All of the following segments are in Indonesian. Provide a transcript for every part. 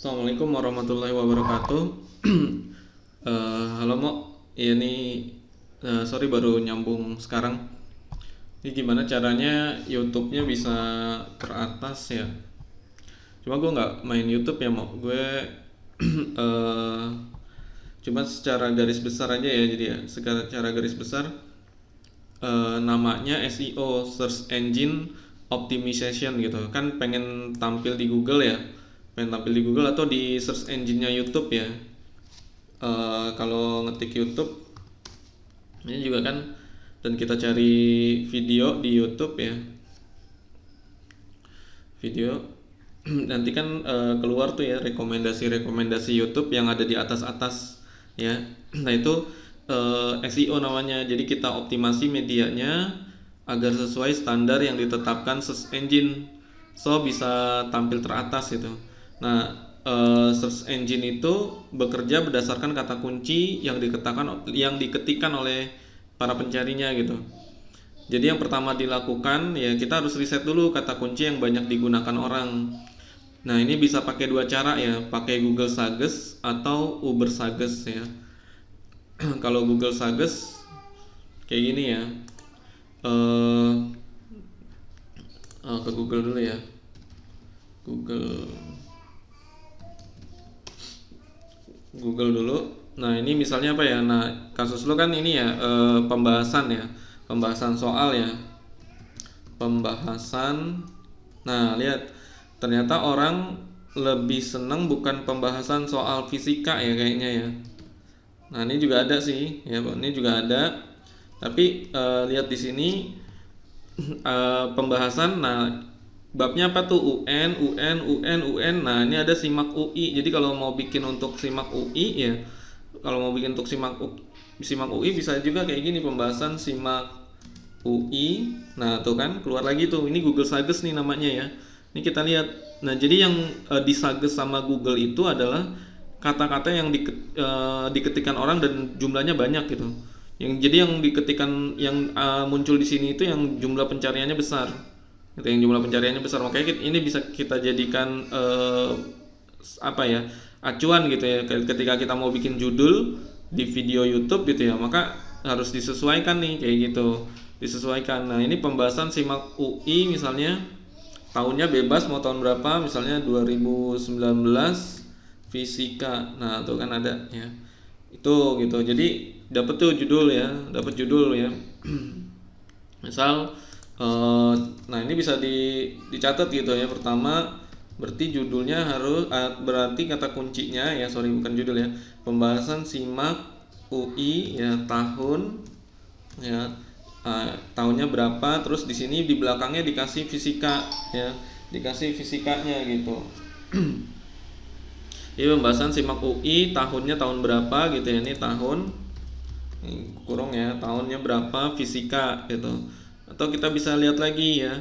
Assalamualaikum warahmatullahi wabarakatuh. Halo Mo, iya nih, sorry baru nyambung sekarang. Ini gimana caranya YouTube-nya bisa teratas ya? Cuma gue nggak main YouTube ya Mo, gue eh, cuma secara garis besar aja ya. Jadi ya, secara garis besar namanya SEO, Search Engine Optimization gitu. Kan pengen tampil di Google ya, pengen tampil di Google atau di search engine-nya YouTube ya. Kalau ngetik YouTube ini juga kan, dan kita cari video di YouTube ya, video nanti kan keluar tuh ya rekomendasi YouTube yang ada di atas-atas ya. Nah itu SEO namanya. Jadi kita optimasi medianya agar sesuai standar yang ditetapkan search engine, so bisa tampil teratas itu. Nah, search engine itu bekerja berdasarkan kata kunci yang diketikkan oleh para pencarinya gitu. Jadi yang pertama dilakukan ya, kita harus riset dulu kata kunci yang banyak digunakan orang. Nah, ini bisa pakai dua cara ya, pakai Google Suggest atau Uber Suggest ya. Kalau Google Suggest kayak gini ya. eh ke Google dulu ya. Google Google dulu. Nah, ini misalnya apa ya? Nah, kasus lo kan ini ya, pembahasan ya. Pembahasan soal ya. Pembahasan. Nah, lihat. Ternyata orang lebih seneng bukan pembahasan soal fisika ya kayaknya ya. Nah, ini juga ada sih, ya, ini juga ada. Tapi lihat di sini pembahasan. Nah, babnya apa tuh? UN, UN, UN, UN. Nah, ini ada SIMAK UI. Jadi kalau mau bikin untuk SIMAK UI ya, kalau mau bikin untuk SIMAK UI bisa juga kayak gini, pembahasan SIMAK UI. Nah, tuh kan keluar lagi tuh. Ini Google Suggest nih namanya ya. Ini kita lihat. Nah, jadi yang disuggest sama Google itu adalah kata-kata yang diketikkan orang dan jumlahnya banyak gitu. Yang diketikkan yang muncul di sini itu yang jumlah pencariannya besar. Gitu, yang jumlah pencariannya besar. Makanya ini bisa kita jadikan apa ya? Acuan gitu ya. Ketika kita mau bikin judul di video YouTube gitu ya, maka harus disesuaikan nih kayak gitu. Disesuaikan. Nah, ini pembahasan SIMAK UI misalnya, tahunnya bebas mau tahun berapa, misalnya 2019 fisika. Nah, tuh kan ada ya. Itu gitu. Jadi dapat tuh judul ya, dapat judul ya. Misal nah ini bisa dicatat gitu ya. Pertama, berarti judulnya harus berarti kata kuncinya ya, sorry bukan judul ya. Pembahasan SIMAK UI ya, tahun ya, tahunnya berapa, terus di sini di belakangnya dikasih fisika ya, dikasih fisikanya gitu. Ini pembahasan SIMAK UI tahunnya tahun berapa gitu ya, ini tahun, ini kurung ya, tahunnya berapa fisika gitu. Atau kita bisa lihat lagi ya,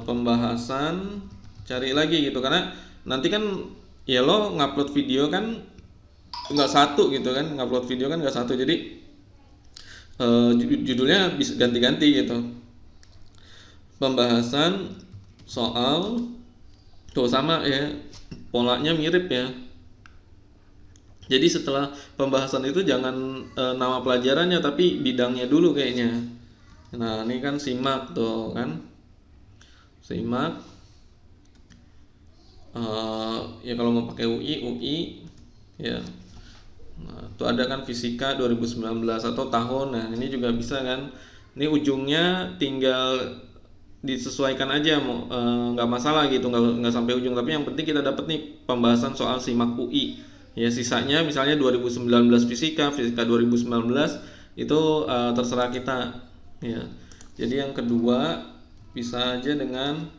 pembahasan, cari lagi gitu, karena nanti kan ya lo ngupload video kan nggak satu gitu kan, ngupload video kan nggak satu, jadi judulnya bisa ganti-ganti gitu. Pembahasan soal tuh sama ya, polanya mirip ya. Jadi setelah pembahasan itu jangan nama pelajarannya tapi bidangnya dulu kayaknya. Nah, ini kan SIMAK tuh kan, SIMAK ya kalau mau pakai UI ya. Nah, itu ada kan fisika 2019 atau tahun. Nah, ini juga bisa kan. Ini ujungnya tinggal disesuaikan aja, mau nggak masalah gitu, nggak sampai ujung. Tapi yang penting kita dapat nih pembahasan soal SIMAK UI. Ya sisanya misalnya 2019 fisika 2019 itu terserah kita. Ya. Jadi yang kedua bisa aja dengan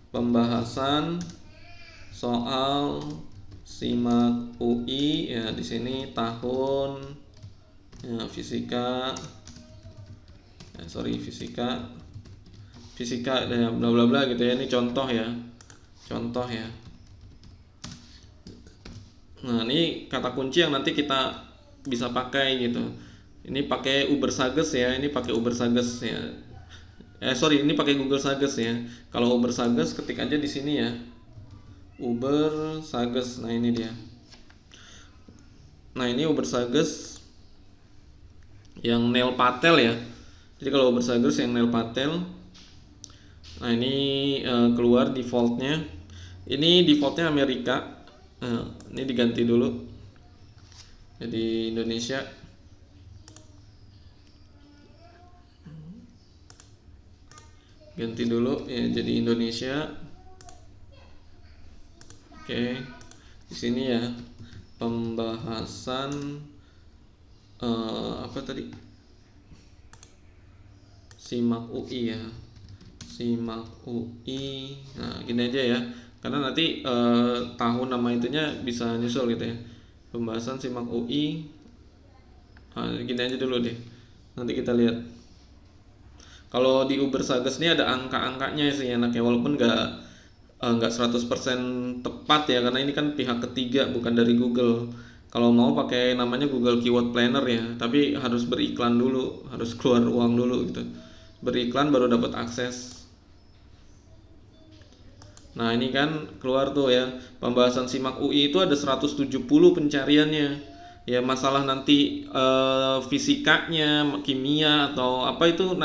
pembahasan soal SIMAK UI ya, di sini tahun ya, fisika ya, sorry fisika ya, bla bla bla gitu ya. Ini contoh ya, contoh ya. Nah, ini kata kunci yang nanti kita bisa pakai gitu. Ini pakai Uber Suggest ya, ini pakai Uber Suggest ya. Sorry, ini pakai Google Suggest ya. Kalau Uber Suggest ketik aja di sini ya. Uber Sages. Nah ini dia. Nah ini Uber Sages yang Neil Patel ya. Jadi kalau Uber Sages yang Neil Patel. Nah ini keluar defaultnya. Ini defaultnya Amerika. Ini diganti dulu jadi Indonesia. Ganti dulu ya jadi Indonesia. Oke, di sini ya pembahasan apa tadi? Simak UI ya, simak UI. Nah gini aja ya, karena nanti tahun nama itunya bisa nyusul gitu ya. Pembahasan simak UI. Nah, gini aja dulu deh. Nanti kita lihat. Kalau di Uber Sages ini ada angka-angkanya sih enaknya, walaupun nggak 100% tepat ya, karena ini kan pihak ketiga bukan dari Google. Kalau mau pakai namanya Google Keyword Planner ya, tapi harus beriklan dulu, harus keluar uang dulu gitu. Beriklan baru dapat akses. Nah ini kan keluar tuh ya, pembahasan simak UI itu ada 170 pencariannya. Ya masalah nanti fisikanya, kimia atau apa itu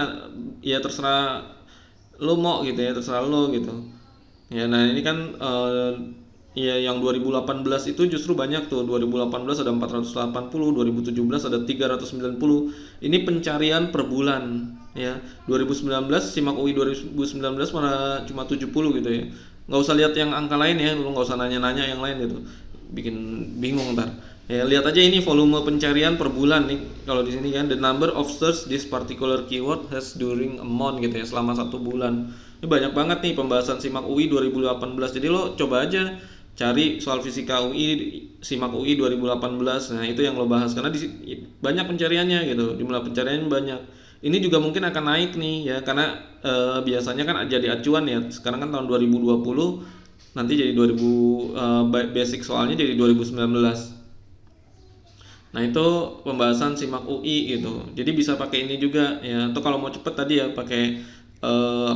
ya terserah lo mau gitu ya, terserah lo gitu. Ya nah ini kan ya yang 2018 itu justru banyak tuh. 2018 ada 480, 2017 ada 390. Ini pencarian per bulan ya. 2019 simak UI 2019 malah cuma 70 gitu ya. Nggak usah lihat yang angka lain ya, lu nggak usah nanya-nanya yang lain gitu. Bikin bingung ntar. Ya lihat aja ini volume pencarian per bulan nih. Kalau di sini kan the number of search this particular keyword has during a month gitu ya, selama 1 bulan. Ini banyak banget nih pembahasan simak UI 2018. Jadi lo coba aja cari soal fisika UI simak UI 2018. Nah, itu yang lo bahas karena banyak pencariannya gitu. Jumlah pencariannya banyak. Ini juga mungkin akan naik nih ya, karena biasanya kan jadi acuan ya. Sekarang kan tahun 2020, nanti jadi 2000 basic soalnya jadi 2019. Nah itu pembahasan simak UI gitu. Jadi bisa pakai ini juga ya. Atau kalau mau cepet tadi ya pakai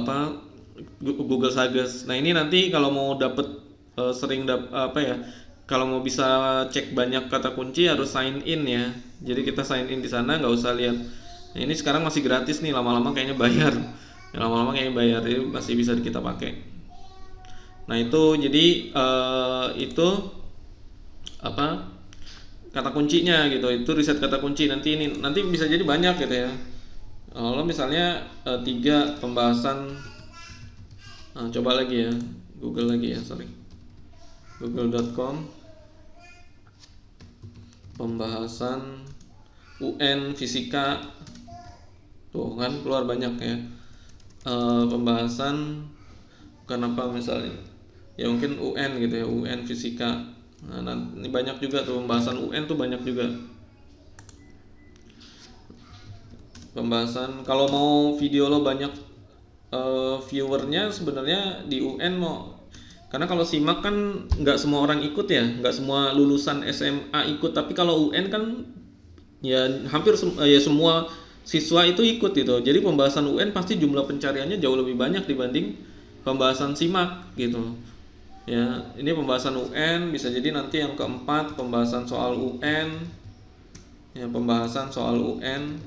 apa Google Sages. Nah ini nanti kalau mau dapet apa ya? Kalau mau bisa cek banyak kata kunci harus sign in ya. Jadi kita sign in di sana, nggak usah lihat. Nah, ini sekarang masih gratis nih, lama-lama kayaknya bayar. Ya, lama-lama kayaknya bayar, jadi masih bisa kita pakai. Nah itu jadi itu apa? Kata kuncinya gitu, itu riset kata kunci. Nanti bisa jadi banyak gitu ya. Kalau misalnya 3 pembahasan, coba lagi ya, Google lagi ya, sorry, google.com pembahasan UN fisika, tuh kan keluar banyak ya. Pembahasan bukan apa misalnya, ya mungkin UN gitu ya, UN fisika. Nah, ini banyak juga tuh pembahasan UN tuh banyak juga. Pembahasan kalau mau video lo banyak viewernya sebenarnya di UN mau. Karena kalau simak kan nggak semua orang ikut ya, nggak semua lulusan SMA ikut. Tapi kalau UN kan ya hampir ya semua siswa itu ikut gitu. Jadi pembahasan UN pasti jumlah pencariannya jauh lebih banyak dibanding pembahasan simak gitu. Ya, ini pembahasan UN, bisa jadi nanti yang keempat pembahasan soal UN. Ya, pembahasan soal UN.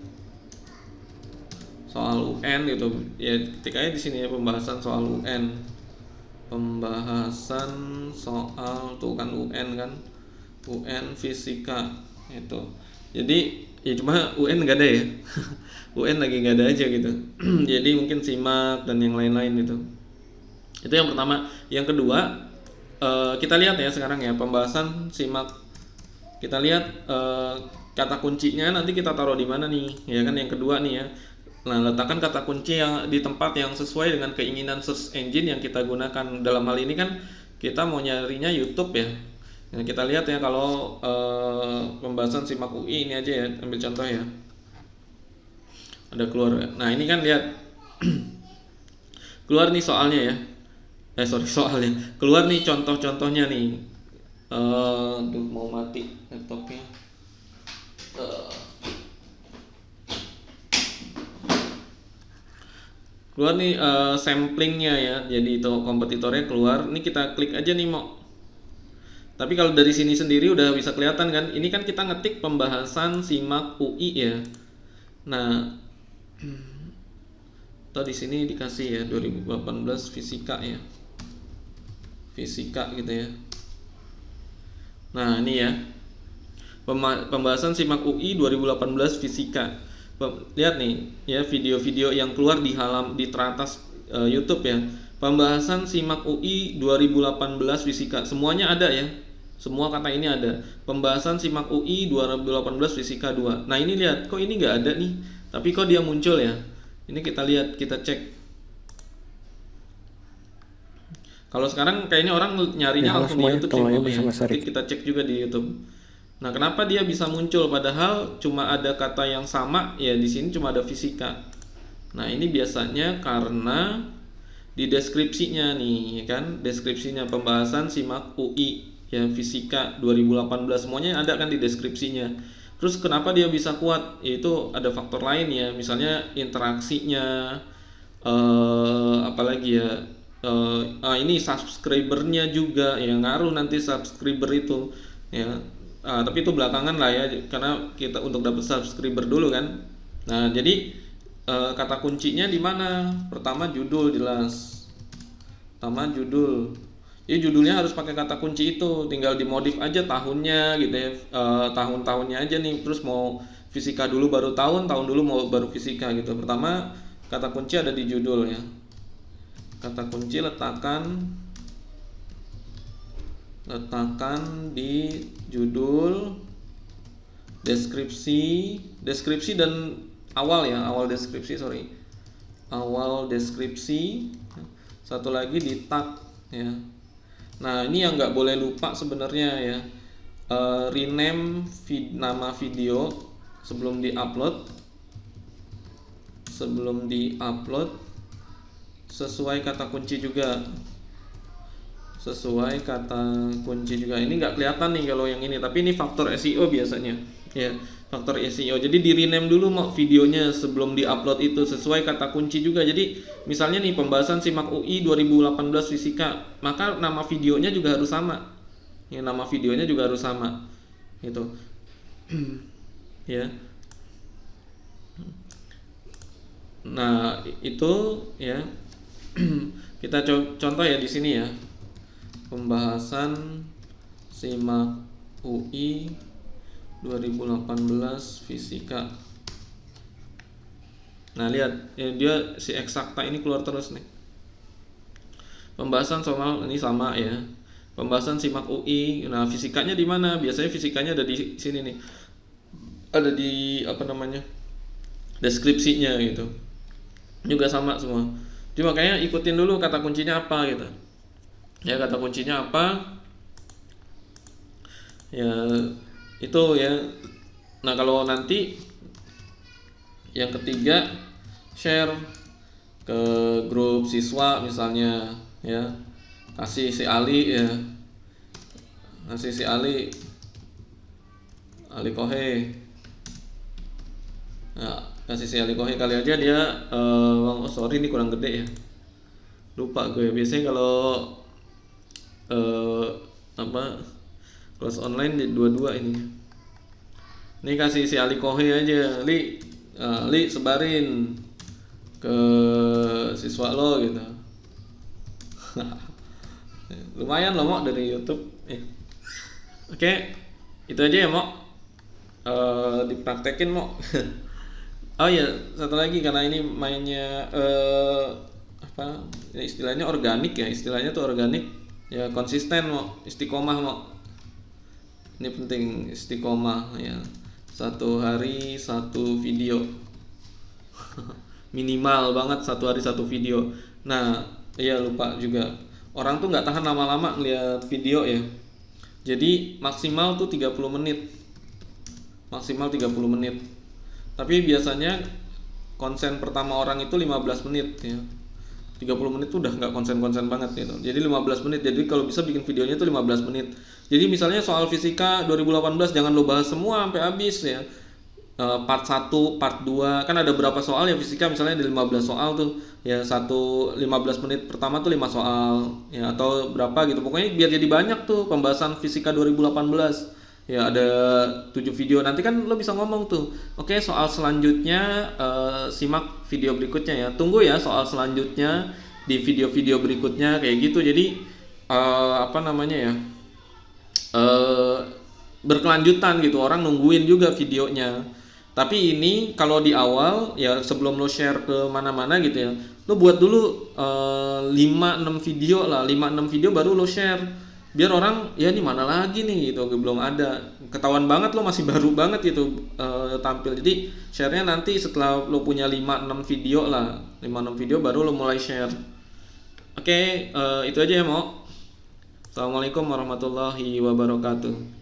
Soal UN gitu. Ya, ketikanya di sini ya pembahasan soal UN. Pembahasan soal tuh kan UN kan. UN fisika itu. Jadi ya cuma UN enggak ada ya. UN lagi enggak ada aja gitu. Jadi mungkin simak dan yang lain-lain gitu. Itu yang pertama. Yang kedua, kita lihat ya sekarang ya pembahasan simak. Kita lihat kata kuncinya nanti kita taruh di mana nih, ya kan yang kedua nih ya. Nah, letakkan kata kunci yang di tempat yang sesuai dengan keinginan search engine yang kita gunakan. Dalam hal ini kan kita mau nyarinya YouTube ya. Nah, kita lihat ya kalau pembahasan simak UI ini aja ya, ambil contoh ya. Ada keluar. Nah, ini kan lihat keluar nih soalnya ya. Soalnya keluar nih contoh-contohnya nih. Mau mati laptopnya. Keluar nih samplingnya ya. Jadi itu kompetitornya keluar. Ini kita klik aja nih mau. Tapi kalau dari sini sendiri udah bisa kelihatan kan, ini kan kita ngetik pembahasan SIMAK UI ya. Nah, atau di sini dikasih ya 2018 fisika ya. Fisika gitu ya. Nah, ini ya. Pembahasan SIMAK UI 2018 fisika. Lihat nih ya video-video yang keluar di teratas YouTube ya. Pembahasan SIMAK UI 2018 fisika. Semuanya ada ya. Semua kata ini ada. Pembahasan SIMAK UI 2018 fisika 2. Nah, ini lihat, kok ini nggak ada nih. Tapi kok dia muncul ya. Ini kita lihat, kita cek. Kalau sekarang kayaknya orang nyarinya Ya, langsung di YouTube semuanya sih, bersama ya. Sari. Nanti kita cek juga di YouTube. Nah, kenapa dia bisa muncul padahal cuma ada kata yang sama ya, di sini cuma ada fisika. Nah, ini biasanya karena di deskripsinya nih, ya kan? Deskripsinya pembahasan SIMAK UI ya fisika 2018 semuanya ada kan di deskripsinya. Terus kenapa dia bisa kuat? Yaitu ada faktor lain ya, misalnya interaksinya, apalagi ya, ini subscribernya juga ya, ngaruh nanti subscriber itu ya. Tapi itu belakangan lah ya, karena kita untuk dapat subscriber dulu kan. Nah, jadi kata kuncinya di mana? Pertama judul, jelas. Pertama judul. Jadi judulnya harus pakai kata kunci itu, tinggal dimodif aja tahunnya gitu ya, tahun-tahunnya aja nih. Terus mau fisika dulu baru tahun dulu mau baru fisika gitu. Pertama kata kunci ada di judul ya. Kata kunci letakkan di judul, deskripsi dan awal ya, awal deskripsi. Satu lagi di tag ya. Nah, ini yang nggak boleh lupa sebenarnya ya, rename nama video sebelum diupload sesuai kata kunci juga. Ini nggak kelihatan nih kalau yang ini, tapi ini faktor SEO biasanya ya, faktor SEO. Jadi di rename dulu mau videonya sebelum diupload itu sesuai kata kunci juga. Jadi misalnya nih pembahasan SIMAK UI 2018 fisika, maka nama videonya juga harus sama ya, gitu ya. Nah, itu ya. Kita contoh ya di sini ya. Pembahasan SIMAK UI 2018 fisika. Nah, lihat ya, dia si eksakta ini keluar terus nih. Pembahasan soal ini sama ya. Pembahasan SIMAK UI. Nah, fisikanya di mana? Biasanya fisikanya ada di sini nih. Ada di deskripsinya gitu. Juga sama semua. Cuma makanya ikutin dulu kata kuncinya apa gitu. Ya, kata kuncinya apa? Ya, itu ya. Nah, kalau nanti yang ketiga share ke grup siswa misalnya ya. Kasih si Ali Kohe. Nah, kasih si Ali Kohe kali aja dia sorry ini kurang gede ya. Lupa gue. Biasanya kalau kelas online dua-dua ini. Ini kasih si Ali Kohe aja, Li sebarin ke siswa lo gitu. Lumayan loh Mok dari YouTube. Oke, itu aja ya Mok. Dipraktekin Mok. Oh ya, satu lagi karena ini mainnya istilahnya organik ya, istilahnya tuh organik ya, konsisten Mok, istiqomah Mok. Ini penting istiqomah ya. Satu hari satu video. Minimal banget satu hari satu video. Nah, iya lupa juga. Orang tuh nggak tahan lama-lama ngeliat video ya. Jadi maksimal tuh 30 menit. Tapi biasanya konsen pertama orang itu 15 menit ya. 30 menit tuh udah nggak konsen-konsen banget gitu. Jadi 15 menit. Jadi kalau bisa bikin videonya tuh 15 menit. Jadi misalnya soal fisika 2018 jangan lo bahas semua sampai habis ya. part 1, part 2 kan ada berapa soal ya fisika, misalnya ada 15 soal tuh ya, 15 menit pertama tuh 5 soal ya, atau berapa gitu, pokoknya biar jadi banyak tuh pembahasan fisika 2018 ya, ada 7 video. Nanti kan lo bisa ngomong tuh, oke soal selanjutnya simak video berikutnya ya, tunggu ya soal selanjutnya di video-video berikutnya kayak gitu. Jadi apa namanya ya, eh, berkelanjutan gitu, orang nungguin juga videonya. Tapi ini kalau di awal ya, sebelum lo share ke mana-mana gitu ya, lo buat dulu 5-6 video lah, 5-6 video baru lo share, biar orang ya ini mana lagi nih gitu, belum ada, ketahuan banget lo masih baru banget gitu tampil. Jadi sharenya nanti setelah lo punya 5-6 video lah, 5-6 video baru lo mulai share. Oke, itu aja ya Mo. Assalamualaikum warahmatullahi wabarakatuh.